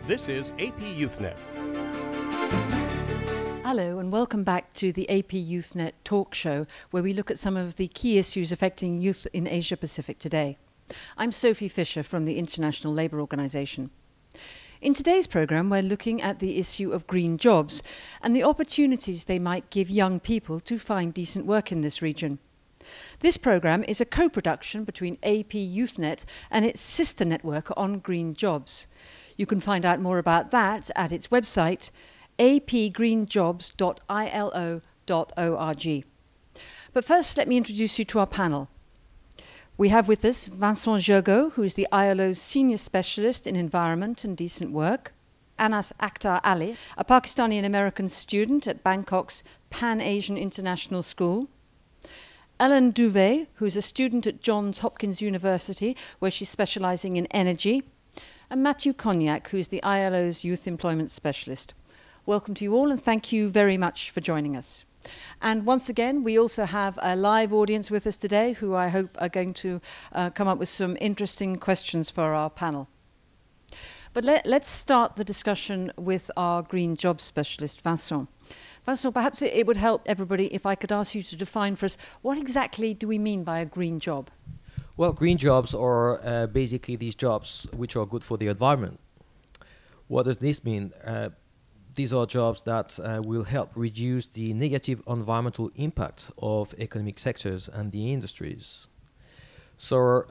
This is AP YouthNet. Hello and welcome back to the AP YouthNet talk show, where we look at some of the key issues affecting youth in Asia Pacific today. I'm Sophy Fisher from the International Labour Organization. In today's programme, we're looking at the issue of green jobs and the opportunities they might give young people to find decent work in this region. This programme is a co-production between AP YouthNet and its sister network on green jobs. You can find out more about that at its website, apgreenjobs.ilo.org. But first, let me introduce you to our panel. We have with us Vincent Jugault, who is the ILO Senior Specialist in Environment and Decent Work; Anas Akhtar Ali, a Pakistani and American student at Bangkok's Pan-Asian International School; Ellen Duwe, who is a student at Johns Hopkins University, where she's specialising in energy; and Matthieu Cognac, who is the ILO's Youth Employment Specialist. Welcome to you all, and thank you very much for joining us. And once again, we also have a live audience with us today who I hope are going to come up with some interesting questions for our panel. But let's start the discussion with our green job specialist, Vincent. Vincent, perhaps it would help everybody if I could ask you to define for us, what exactly do we mean by a green job? Well, green jobs are basically these jobs which are good for the environment. What does this mean? These are jobs that will help reduce the negative environmental impact of economic sectors and the industries. So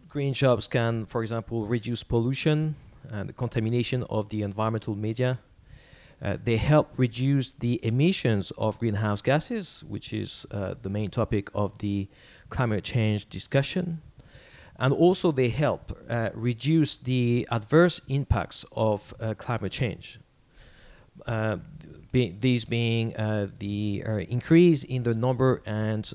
green jobs can, for example, reduce pollution and the contamination of the environmental media. They help reduce the emissions of greenhouse gases, which is the main topic of the climate change discussion. And also they help reduce the adverse impacts of climate change. These being the increase in the number and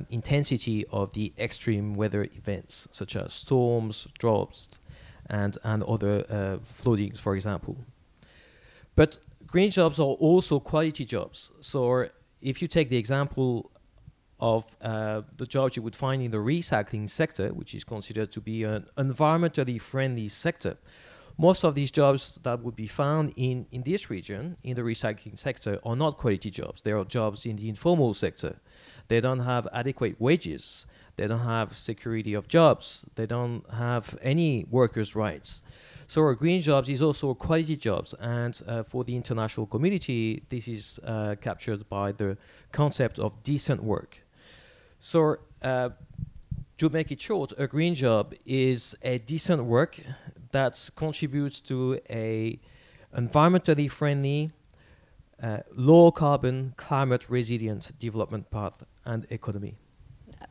intensity of the extreme weather events, such as storms, droughts, and other floodings, for example. But green jobs are also quality jobs. So if you take the example of the jobs you would find in the recycling sector, which is considered to be an environmentally friendly sector, most of these jobs that would be found in this region, in the recycling sector, are not quality jobs. They are jobs in the informal sector. They don't have adequate wages. They don't have security of jobs. They don't have any workers' rights. So our green jobs is also quality jobs, and for the international community, this is captured by the concept of decent work. So to make it short, a green job is a decent work that contributes to a environmentally friendly, low carbon, climate resilient development path and economy.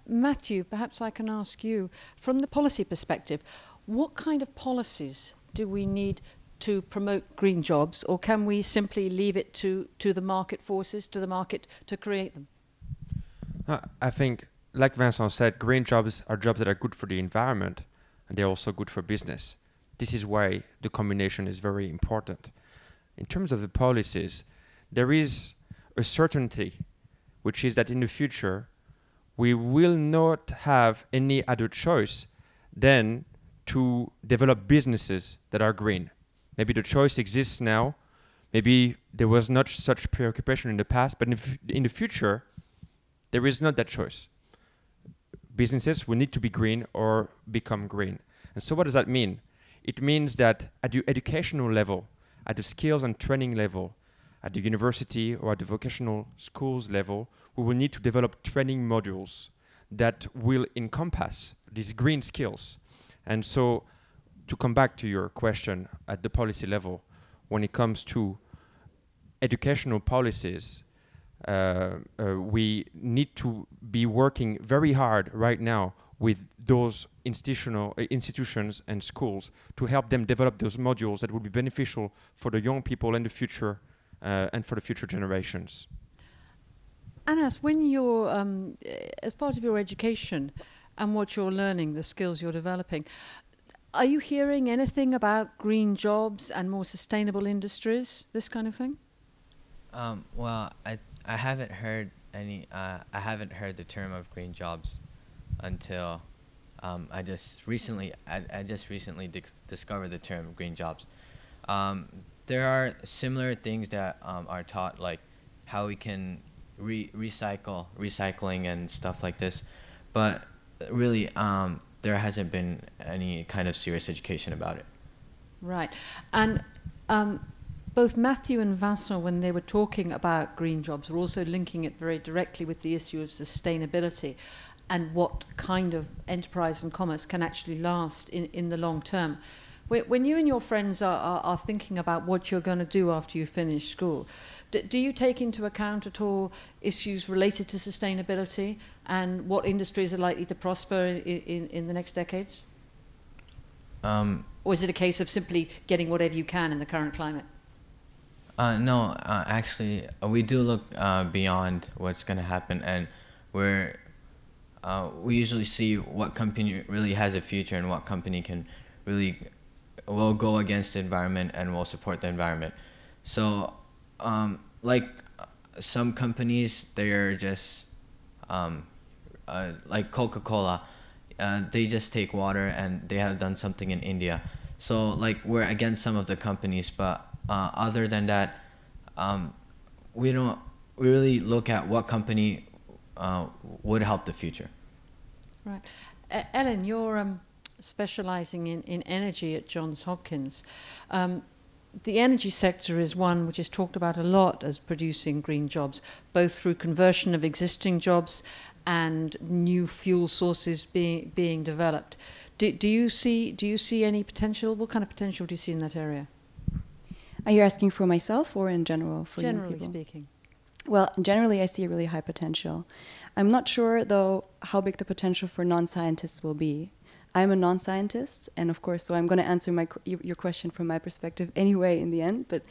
Matthieu, perhaps I can ask you, from the policy perspective, what kind of policies do we need to promote green jobs, or can we simply leave it to the market forces, to the market to create them? I think, like Vincent said, green jobs are jobs that are good for the environment, and they're also good for business. This is why the combination is very important. In terms of the policies, there is a certainty, which is that in the future, we will not have any other choice than to develop businesses that are green. Maybe the choice exists now. Maybe there was not such preoccupation in the past, but in the future, there is not that choice. Businesses will need to be green or become green. And so what does that mean? It means that at the educational level, at the skills and training level, at the university or at the vocational schools level, we will need to develop training modules that will encompass these green skills. And so to come back to your question at the policy level, when it comes to educational policies, we need to be working very hard right now with those institutions and schools to help them develop those modules that will be beneficial for the young people in the future and for the future generations. Anas, when you're, as part of your education and what you're learning, the skills you're developing, are you hearing anything about green jobs and more sustainable industries, this kind of thing? Well, I haven't heard any. I haven't heard the term of green jobs until I just recently discovered the term green jobs. There are similar things that are taught, like how we can recycling and stuff like this, but really there hasn't been any kind of serious education about it. Right. And both Matthew and Vincent, when they were talking about green jobs, were also linking it very directly with the issue of sustainability and what kind of enterprise and commerce can actually last in the long term. When you and your friends are thinking about what you're going to do after you finish school, do you take into account at all issues related to sustainability and what industries are likely to prosper in the next decades? Or is it a case of simply getting whatever you can in the current climate? No, actually, we do look beyond what's going to happen, and we usually see what company really has a future and what company will go against the environment and will support the environment. So, like some companies, they are just like Coca-Cola. They just take water, and they have done something in India. So, like, we're against some of the companies, but other than that, we really look at what company would help the future. Right. Ellen, you're specializing in energy at Johns Hopkins. The energy sector is one which is talked about a lot as producing green jobs, both through conversion of existing jobs and new fuel sources being developed. Do you see any potential? What kind of potential do you see in that area? Are you asking for myself or in general for young people? Generally speaking. Well, generally I see a really high potential. I'm not sure, though, how big the potential for non-scientists will be. I'm a non-scientist, and of course, so I'm going to answer your question from my perspective anyway in the end, but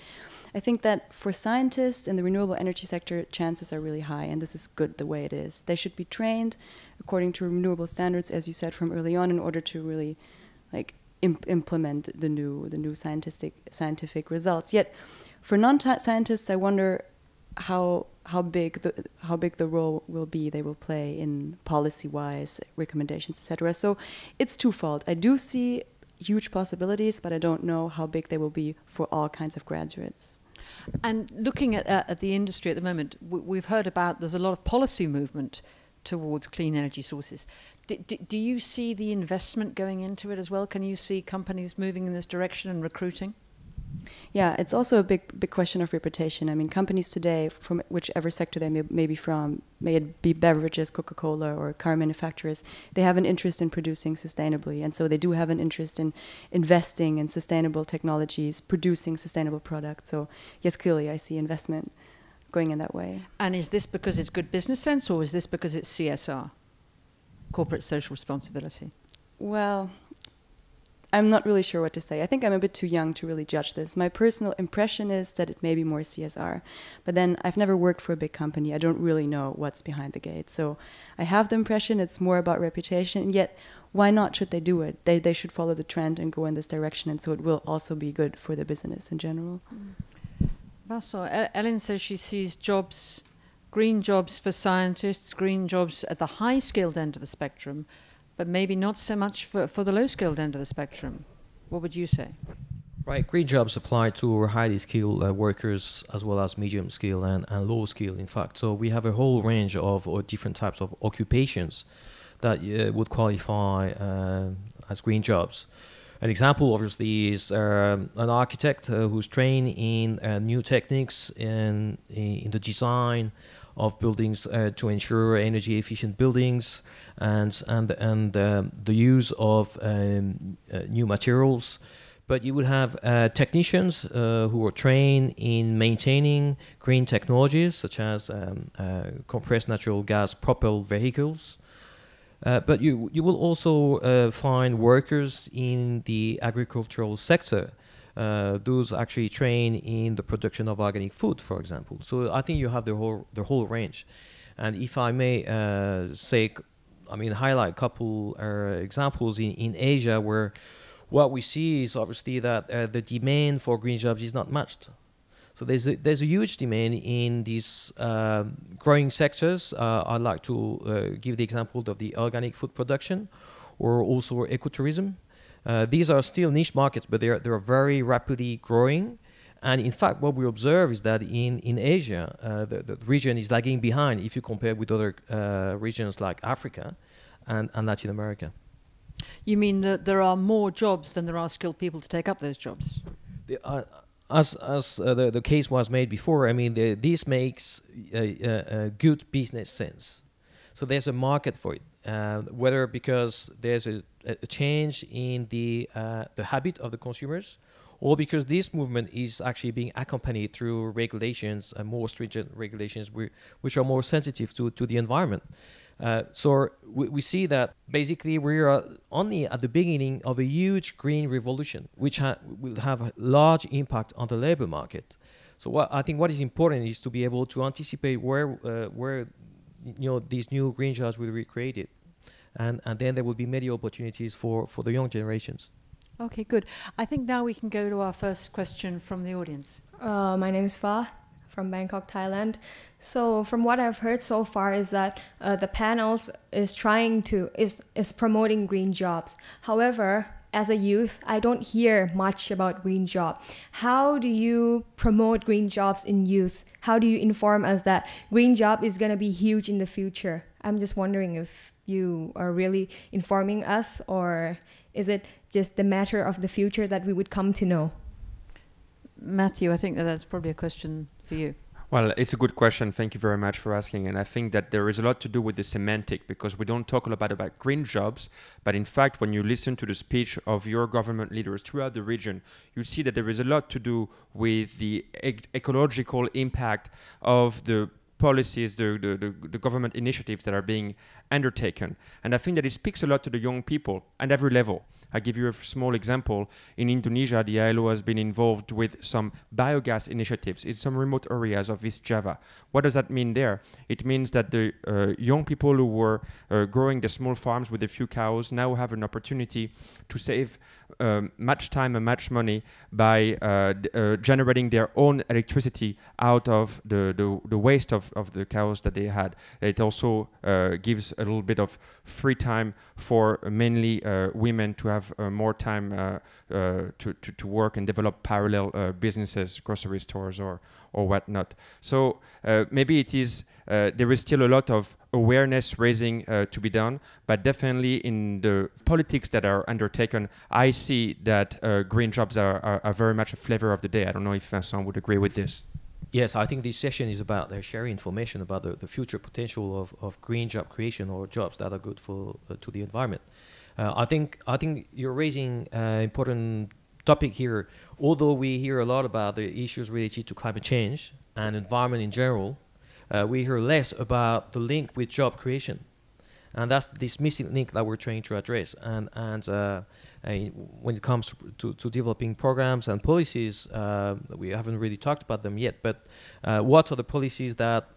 I think that for scientists in the renewable energy sector, chances are really high, and this is good the way it is. They should be trained according to renewable standards, as you said, from early on, in order to really implement the new scientific results. Yet, for non-scientists, I wonder how big the role will be they will play in policy-wise recommendations, etc. So it's twofold. I do see huge possibilities, but I don't know how big they will be for all kinds of graduates. And looking at the industry at the moment, we've heard about there's a lot of policy movement towards clean energy sources. Do you see the investment going into it as well? Can you see companies moving in this direction and recruiting? Yeah, it's also a big question of reputation. I mean, companies today, from whichever sector they may be from, may it be beverages, Coca-Cola, or car manufacturers, they have an interest in producing sustainably. And so they do have an interest in investing in sustainable technologies, producing sustainable products. So yes, clearly I see investment going in that way. And is this because it's good business sense, or is this because it's CSR, corporate social responsibility? Well, I'm not really sure what to say. I think I'm a bit too young to really judge this. My personal impression is that it may be more CSR. But then I've never worked for a big company. I don't really know what's behind the gate. So I have the impression it's more about reputation. And yet, why not should they do it? They should follow the trend and go in this direction. And so it will also be good for the business in general. Vincent, Ellen says she sees jobs, green jobs for scientists, green jobs at the high-skilled end of the spectrum, but maybe not so much for the low-skilled end of the spectrum. What would you say? Right, green jobs apply to highly skilled workers as well as medium skilled and low skilled, in fact. So we have a whole range of different types of occupations that would qualify as green jobs. An example, obviously, is an architect who's trained in new techniques in the design of buildings to ensure energy-efficient buildings and the use of new materials. But you would have technicians who are trained in maintaining green technologies, such as compressed natural gas propelled vehicles. But you will also find workers in the agricultural sector, those actually trained in the production of organic food, for example. So I think you have the whole range. And if I may highlight a couple examples in Asia, where what we see is obviously that the demand for green jobs is not matched. So there's a huge demand in these growing sectors. I'd like to give the example of the organic food production, or also ecotourism. These are still niche markets, but they're very rapidly growing. And in fact, what we observe is that in Asia, the region is lagging behind if you compare with other regions like Africa and Latin America. You mean that there are more jobs than there are skilled people to take up those jobs? As the case was made before, I mean, this makes a good business sense. So there's a market for it, whether because there's a change in the habit of the consumers, or because this movement is actually being accompanied through regulations, more stringent regulations, which are more sensitive to the environment. So we see that basically we are only at the beginning of a huge green revolution, which will have a large impact on the labor market. So I think what is important is to be able to anticipate where these new green jobs will be created, and then there will be many opportunities for the young generations. Okay, good. I think now we can go to our first question from the audience. My name is Fa from Bangkok, Thailand. So from what I've heard so far is that the panels is promoting green jobs. However, as a youth, I don't hear much about green job. How do you promote green jobs in youth? How do you inform us that green job is going to be huge in the future? I'm just wondering if you are really informing us, or is it just the matter of the future that we would come to know? Matthew, I think that's probably a question for you. Well, it's a good question. Thank you very much for asking. And I think that there is a lot to do with the semantic, because we don't talk a lot about green jobs. But in fact, when you listen to the speech of your government leaders throughout the region, you see that there is a lot to do with the ecological impact of the policies, the government initiatives that are being undertaken. And I think that it speaks a lot to the young people at every level. I give you a small example. In Indonesia, the ILO has been involved with some biogas initiatives in some remote areas of East Java. What does that mean there? It means that the young people who were growing the small farms with a few cows now have an opportunity to save much time and much money by generating their own electricity out of the waste of the cows that they had. It also gives a little bit of free time for mainly women to have more time to work and develop parallel businesses, grocery stores or whatnot. So maybe it is there is still a lot of awareness raising to be done, but definitely in the politics that are undertaken, I see that green jobs are very much a flavor of the day. I don't know if Vincent would agree with this. Yes, I think this session is about sharing information about the future potential of green job creation, or jobs that are good for to the environment. I think you're raising an important topic here. Although we hear a lot about the issues related to climate change and environment in general, we hear less about the link with job creation, and that's this missing link that we're trying to address. And when it comes to developing programs and policies, we haven't really talked about them yet. But what are the policies that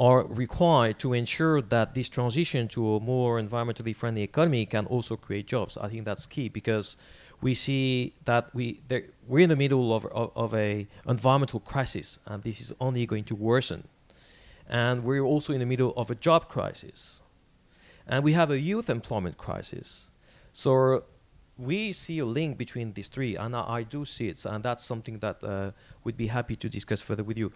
are required to ensure that this transition to a more environmentally friendly economy can also create jobs? I think that's key, because we see that we're in the middle of a environmental crisis, and this is only going to worsen. And we're also in the middle of a job crisis. And we have a youth employment crisis. So we see a link between these three, and I do see it, and that's something that we'd be happy to discuss further with you.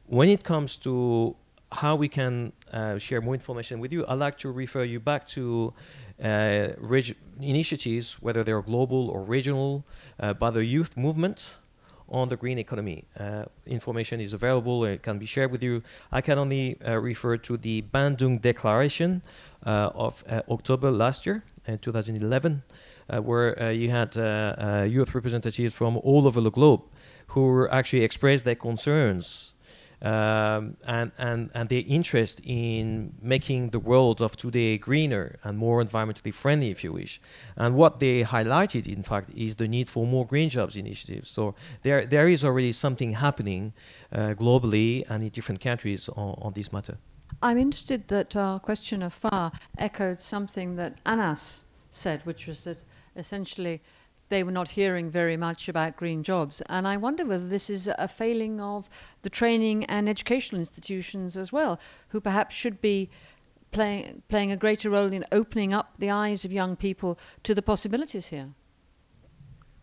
When it comes to how we can share more information with you, I'd like to refer you back to initiatives, whether they're global or regional, by the youth movement on the green economy. Information is available and it can be shared with you. I can only refer to the Bandung Declaration of October last year, in 2011, where you had youth representatives from all over the globe who actually expressed their concerns and their interest in making the world of today greener and more environmentally friendly, if you wish. And what they highlighted, in fact, is the need for more green jobs initiatives. So there is already something happening globally and in different countries on this matter. I'm interested that our questioner Fa echoed something that Anas said, which was that essentially they were not hearing very much about green jobs. And I wonder whether this is a failing of the training and educational institutions as well, who perhaps should be playing a greater role in opening up the eyes of young people to the possibilities here.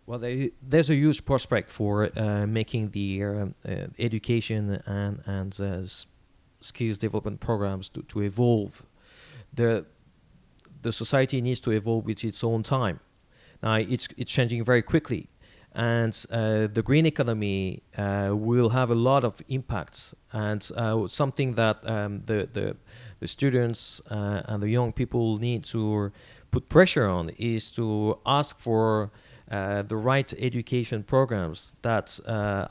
Well, there's a huge prospect for making the education and skills development programs to evolve. The society needs to evolve with its own time. Now it's changing very quickly, and the green economy will have a lot of impacts. And something that the students and the young people need to put pressure on is to ask for the right education programs that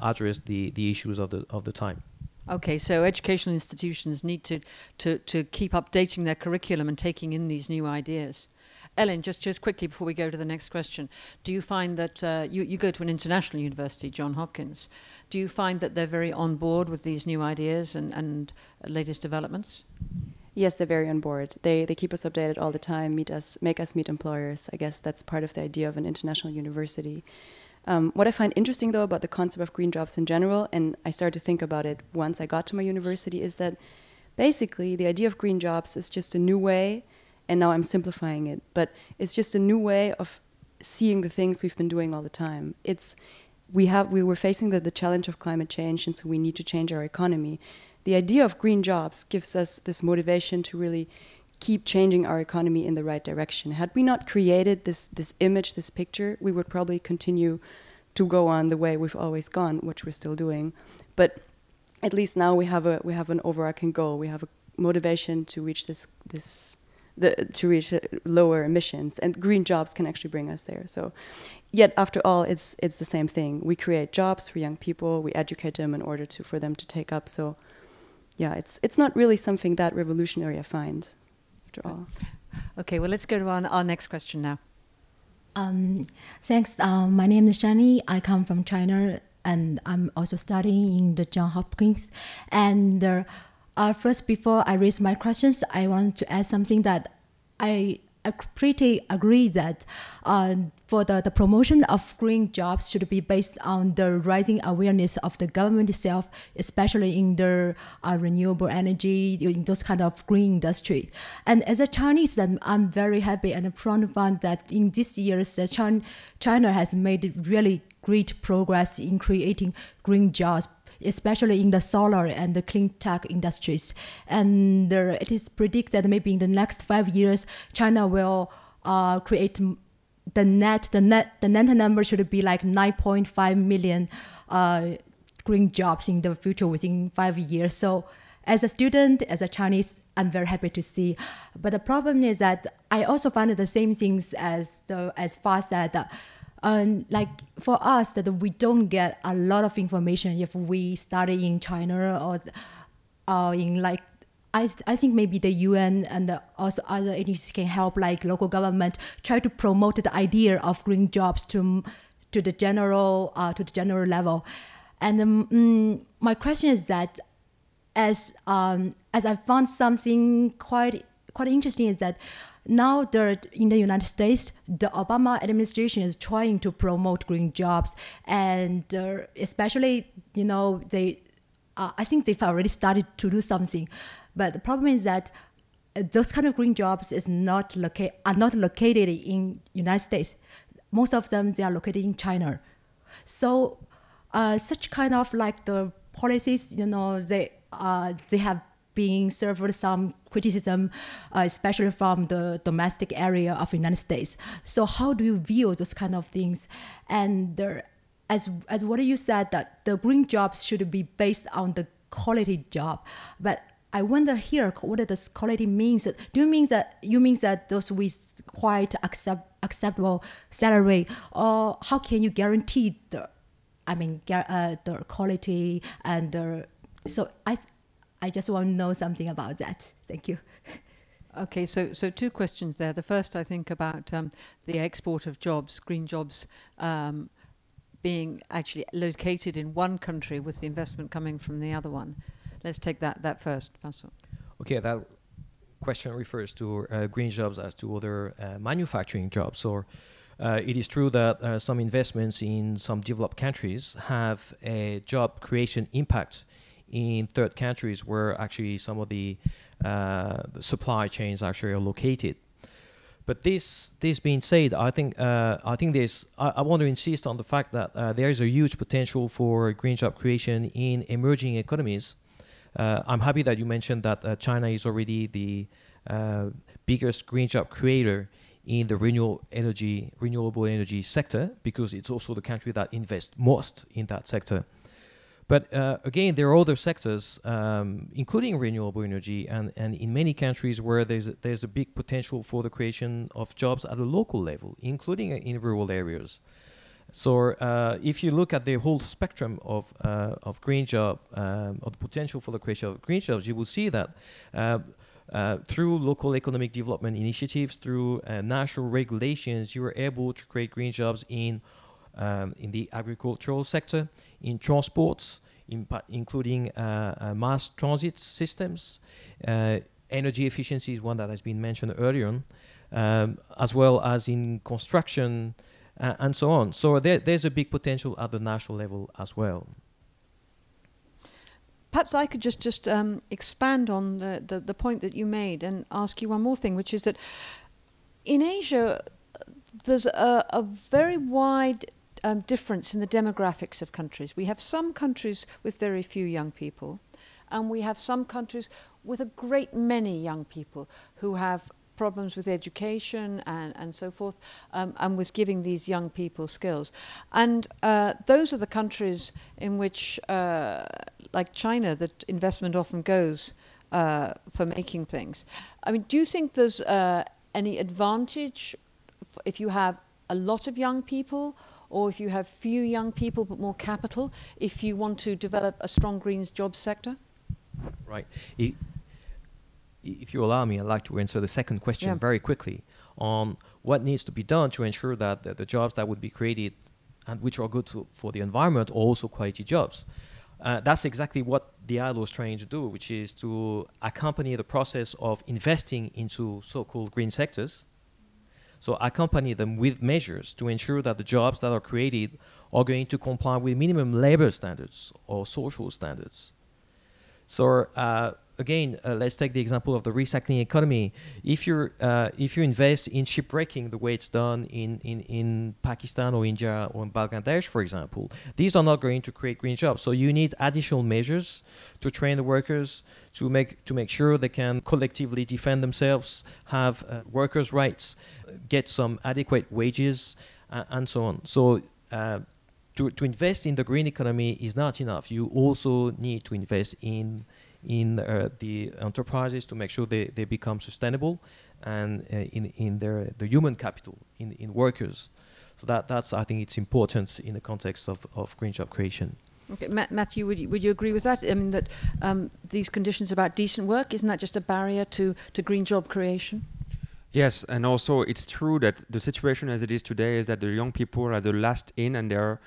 address the issues of the time. Okay, so educational institutions need to keep updating their curriculum and taking in these new ideas. Ellen, just quickly before we go to the next question, do you find that you go to an international university, Johns Hopkins, do you find that they're very on board with these new ideas and latest developments? Yes, they're very on board. They keep us updated all the time, make us meet employers. I guess that's part of the idea of an international university. What I find interesting, though, about the concept of green jobs in general, and I started to think about it once I got to my university, is that basically the idea of green jobs is just a new way, and now I'm simplifying it, but it's just a new way of seeing the things we've been doing all the time. We were facing the challenge of climate change, and so we need to change our economy. The idea of green jobs gives us this motivation to really keep changing our economy in the right direction. Had we not created this image, this picture, we would probably continue to go on the way we've always gone, which we're still doing. But at least now we have an overarching goal. We have a motivation to reach to reach lower emissions, and green jobs can actually bring us there. So, yet after all, it's the same thing. We create jobs for young people. We educate them in order for them to take up. So, yeah, it's not really something that revolutionary, I find. After all. Okay, well, let's go to our next question now. Thanks. My name is Shani. I come from China, and I'm also studying in the Johns Hopkins. And first, before I raise my questions, I want to add something that I pretty agree that for the promotion of green jobs should be based on the rising awareness of the government itself, especially in the renewable energy, in those kind of green industry. And as a Chinese, then I'm very happy and proud to find that in this year, China has made really great progress in creating green jobs, especially in the solar and the clean tech industries. And it is predicted that maybe in the next 5 years, China will create the net number should be like 9.5 million green jobs in the future within 5 years. So as a student, as a Chinese, I'm very happy to see. But the problem is that I also find the same things as Fa said. Like for us, that we don't get a lot of information if we study in China or in like I think maybe the UN and also other agencies can help, like local government, try to promote the idea of green jobs to the general level. And my question is that as I found something quite interesting is that now in the United States, the Obama administration is trying to promote green jobs, and especially, I think they've already started to do something. But the problem is that those kind of green jobs are not located in United States. Most of them, they are located in China. So such kind of like the policies, they have been served some criticism, especially from the domestic area of the United States. So how do you view those kind of things? And as what you said, that the green jobs should be based on the quality job. But I wonder here, what does quality means? Do you mean that those with quite acceptable salary, or how can you guarantee the quality and so I just want to know something about that. Thank you. Okay, so two questions there. The first, I think, about the export of jobs, green jobs, being actually located in one country with the investment coming from the other one. Let's take that first, Vincent. Okay, that question refers to green jobs as to other manufacturing jobs. Or it is true that some investments in some developed countries have a job creation impact in third countries where actually some of the supply chains actually are located. But this being said, I think I want to insist on the fact that there is a huge potential for green job creation in emerging economies. I'm happy that you mentioned that China is already the biggest green job creator in the renewable energy sector, because it's also the country that invests most in that sector. But again, there are other sectors, including renewable energy, and in many countries where there's a big potential for the creation of jobs at a local level, including in rural areas. So if you look at the whole spectrum of green job, or the potential for the creation of green jobs, you will see that through local economic development initiatives, through national regulations, you are able to create green jobs in the agricultural sector, in transports, including mass transit systems. Energy efficiency is one that has been mentioned earlier on, as well as in construction, and so on. So there's a big potential at the national level as well. Perhaps I could just expand on the point that you made and ask you one more thing, which is that in Asia, there's a very wide difference in the demographics of countries. We have some countries with very few young people, and we have some countries with a great many young people who have problems with education and so forth, and with giving these young people skills. And those are the countries in which, like China, that investment often goes for making things. I mean, do you think there's any advantage if you have a lot of young people, or if you have few young people but more capital, if you want to develop a strong green jobs sector? Right. If you allow me, I'd like to answer the second question very quickly on what needs to be done to ensure that the jobs that would be created and which are good for the environment are also quality jobs. That's exactly what the ILO is trying to do, which is to accompany the process of investing into so-called green sectors. So accompany them with measures to ensure that the jobs that are created are going to comply with minimum labor standards or social standards. So again, let's take the example of the recycling economy. If you invest in shipbreaking the way it's done in Pakistan or India or in Bangladesh, for example, these are not going to create green jobs. So you need additional measures to train the workers, to make sure they can collectively defend themselves, have workers' rights, get some adequate wages, and so on. So to invest in the green economy is not enough. You also need to invest in the enterprises to make sure they become sustainable, and in the human capital, in workers. So that's I think it's important in the context of green job creation. Okay, Matthieu, would you agree with that? I mean, that these conditions about decent work, isn't that just a barrier to green job creation? Yes, and also it's true that the situation as it is today is that the young people are the last in, and they are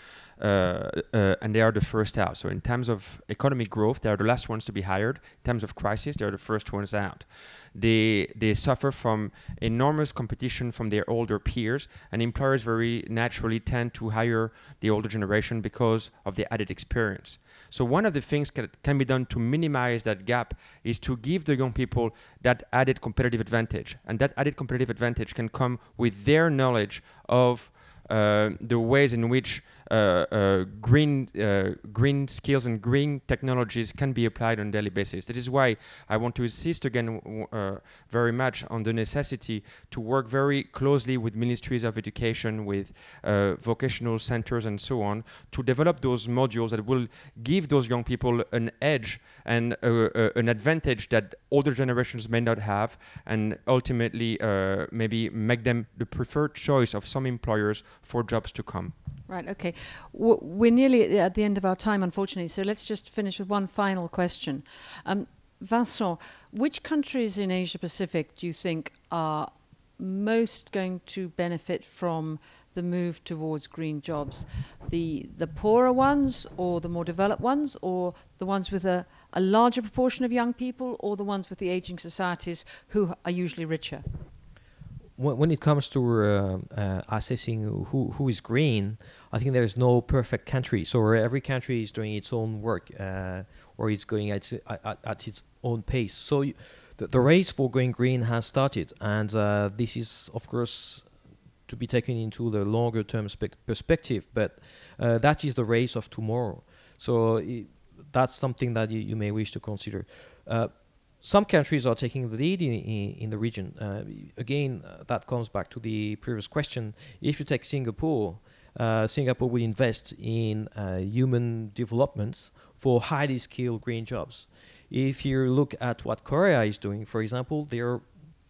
the first out. So in terms of economic growth, they are the last ones to be hired. In terms of crisis, they are the first ones out. They suffer from enormous competition from their older peers, and employers very naturally tend to hire the older generation because of their added experience. So one of the things can be done to minimize that gap is to give the young people that added competitive advantage, and that added competitive advantage can come with their knowledge of the ways in which green skills and green technologies can be applied on a daily basis. That is why I want to insist again very much on the necessity to work very closely with ministries of education, with vocational centers and so on, to develop those modules that will give those young people an edge and an advantage that older generations may not have, and ultimately maybe make them the preferred choice of some employers for jobs to come. Right, okay. We're nearly at the end of our time, unfortunately, so let's just finish with one final question. Vincent, which countries in Asia Pacific do you think are most going to benefit from the move towards green jobs? The poorer ones, or the more developed ones, or the ones with a larger proportion of young people, or the ones with the aging societies who are usually richer? When it comes to assessing who is green, I think there is no perfect country. So every country is doing its own work, or it's going at its own pace. So the race for going green has started, and this is, of course, to be taken into the longer term perspective, but that is the race of tomorrow. So that's something that you may wish to consider. Some countries are taking the lead in the region. Again, that comes back to the previous question. If you take Singapore, Singapore will invest in human development for highly skilled green jobs. If you look at what Korea is doing, for example, they're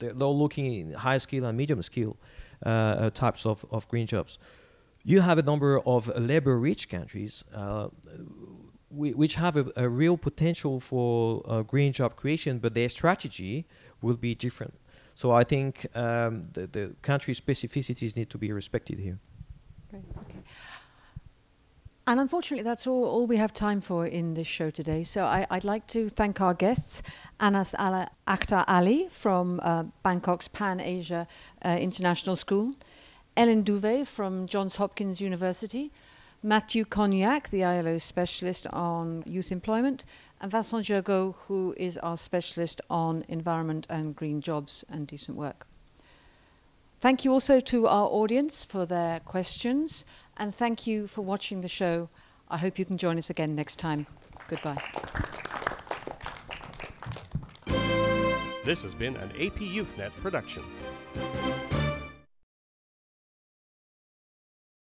looking at high skill and medium skill types of green jobs. You have a number of labor-rich countries which have a real potential for green job creation, but their strategy will be different. So I think the country specificities need to be respected here. Great, okay. And unfortunately, that's all we have time for in this show today. So I'd like to thank our guests, Anas Akhtar Ali from Bangkok's Pan-Asia International School, Ellen Duwe from Johns Hopkins University, Matthieu Cognac, the ILO Specialist on Youth Employment, and Vincent Jugault, who is our Specialist on Environment and Green Jobs and Decent Work. Thank you also to our audience for their questions, and thank you for watching the show. I hope you can join us again next time. Goodbye. This has been an APYouthNet production.